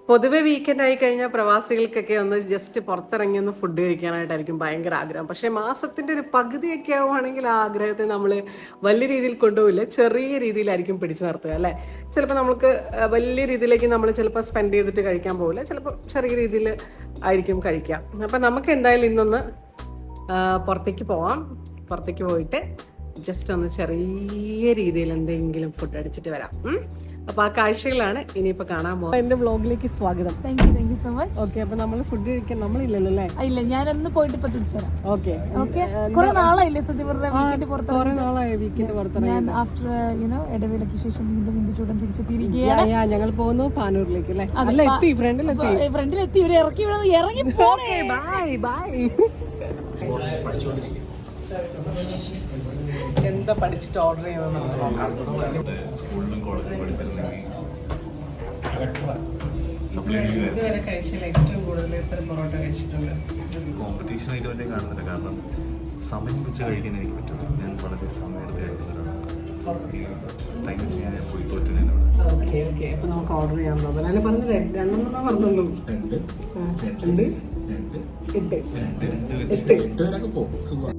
പൊതുവെ വീക്കെൻഡ് ആയി കഴിഞ്ഞാൽ പ്രവാസികൾക്കൊക്കെ ഒന്ന് ജസ്റ്റ് പുറത്തിറങ്ങി ഒന്ന് ഫുഡ് കഴിക്കാനായിട്ടായിരിക്കും ഭയങ്കര ആഗ്രഹം. പക്ഷേ മാസത്തിൻ്റെ ഒരു പകുതിയൊക്കെ ആവുകയാണെങ്കിൽ ആ ആഗ്രഹത്തെ നമ്മൾ വലിയ രീതിയിൽ കൊണ്ടുപോയില്ല, ചെറിയ രീതിയിലായിരിക്കും പിടിച്ചു നിർത്തുക അല്ലേ. ചിലപ്പോൾ നമുക്ക് വലിയ രീതിയിലേക്ക് നമ്മൾ ചിലപ്പോൾ സ്പെൻഡ് ചെയ്തിട്ട് കഴിക്കാൻ പോകില്ല, ചിലപ്പോൾ ചെറിയ രീതിയിൽ ആയിരിക്കും കഴിക്കാം. അപ്പം നമുക്ക് എന്തായാലും ഇന്നൊന്ന് പുറത്തേക്ക് പോവാം. പുറത്തേക്ക് പോയിട്ട് ജസ്റ്റ് ഒന്ന് ചെറിയ രീതിയിൽ എന്തെങ്കിലും ഫുഡ് അടിച്ചിട്ട് വരാം. അപ്പോൾ ആ കാഴ്ചകളാണ് ഇനിയിപ്പോൾ കാണാൻ പോകുന്നത്. എൻ്റെ വ്ളോഗിലേക്ക് സ്വാഗതം. Thank you so much. Okay, അപ്പോൾ നമ്മൾ ഫുഡ് കഴിക്കാൻ നമ്മളില്ലല്ലോ അല്ലേ? ഇല്ല, ഞാനൊന്ന് പോയിട്ട് ഇപ്പൊ തിരിച്ചു വരാം. ഓക്കെ ഓക്കെ, കുറെ നാളായില്ലേ സത്യം പറഞ്ഞ വീക്കെൻഡ് പുറത്ത്. കുറെ നാളായി വീക്കെൻഡ് പുറത്തിറങ്ങി. ഞാൻ ആഫ്റ്റർ ഇടവേളയ്ക്ക് ശേഷം വീണ്ടും ഇന്ത്യച്ചൂടൻ തിരിച്ചെത്തിയിരിക്കുകയാണ്. ഞങ്ങൾ പോകുന്നു പാനൂരിലേക്ക് അല്ലേ? അല്ല, എത്തി, ഫ്രണ്ടിലെത്തി. ഇവരെ ഇറക്കി ഇറങ്ങി ഓക്കെ, ബൈ ബൈ. എന്താ പഠിച്ചിട്ട് ഓർഡർ ചെയ്യുന്നത് നമുക്ക് നോക്കാം. ഇതുവരെ കഴിച്ചില്ല, ഏറ്റവും കൂടുതൽ എത്ര പൊറോട്ട കഴിച്ചിട്ടുണ്ട്? കോമ്പറ്റീഷൻ ആയിട്ട് വലിയ കാണുന്നില്ല, കാരണം സമയം വെച്ച് കഴിക്കാൻ എനിക്ക് പറ്റില്ല. ഞാൻ വളരെ സമയത്ത് കഴിക്കുന്നവരാണ്. ടൈം വെച്ച് ഞാൻ പോയി തോറ്റു. ഓക്കെ ഓക്കെ, അപ്പോൾ നമുക്ക് ഓർഡർ ചെയ്യാൻ തോന്നുന്നു. അല്ല പറഞ്ഞില്ലേ, രണ്ടെണ്ണം പറഞ്ഞുള്ളൂ. 2 8 വരെയൊക്കെ പോകും. സുഖം.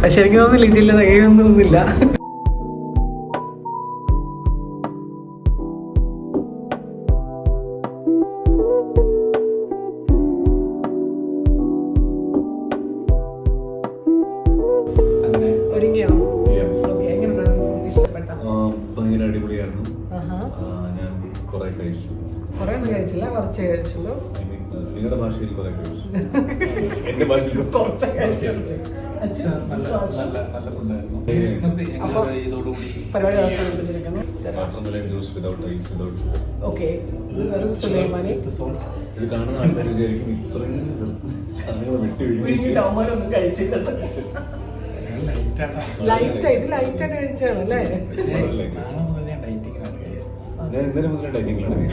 പക്ഷെ എനിക്ക് തോന്നുന്നില്ല ഈ ജില്ല തികയൊന്നുമില്ല. ഭയങ്കര അടിപൊളിയായിരുന്നു. ഞാൻ കുറെ കഴിച്ചു. കുറെ ഒന്നും കഴിച്ചില്ല, കുറച്ചേ കഴിച്ചുള്ളൂ. നിങ്ങളുടെ ഭാഷയിൽ കുറെ കഴിച്ചു, എന്റെ ഭാഷയിൽ ഇത് കാണുന്ന ആൾക്കാർ വിചാരിക്കും ഇത്രയും സാധനങ്ങൾ വിട്ട് ലൈറ്റായിട്ട് കഴിച്ചാണ് അല്ലേ? ഞാൻ ഇന്നലെ മുതലേ ഡൈറ്റിങ്ങിലാണ്.